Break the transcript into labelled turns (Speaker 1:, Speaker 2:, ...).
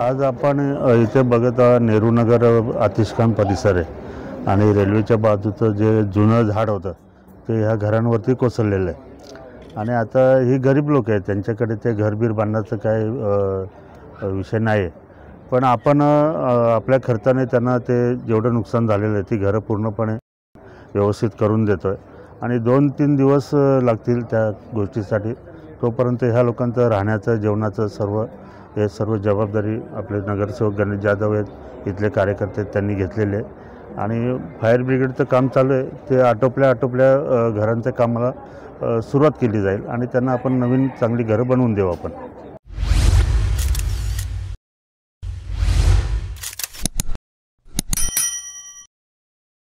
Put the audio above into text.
Speaker 1: आज आपण इथे बघत आहोत नेहरूनगर आतिशखान परिसर आहे आणि रेल्वेच्या बाजूचं जे जुनं झाड होतं ते ह्या घरांवरती कोसळलेलं आहे आणि आता ही गरीब लोक आहेत, त्यांच्याकडे ते घरबीर बांधण्याचं काय विषय नाही. पण आपण आपल्या खर्चाने त्यांना ते जेवढं नुकसान झालेलं आहे ती घरं पूर्णपणे व्यवस्थित करून देतो आहे आणि 2-3 दिवस लागतील त्या गोष्टीसाठी. तोपर्यंत ह्या लोकांचं राहण्याचं जेवणाचं सर्व जबाबदारी आपले नगरसेवक गणेश जाधव आहेत, इथले कार्यकर्ते त्यांनी घेतलेले आहे आणि फायर ब्रिगेडचं काम चालू आहे. ते आटोपल्या घरांच्या कामाला सुरुवात केली जाईल आणि त्यांना आपण नवीन चांगली घरं बनवून देऊ आपण.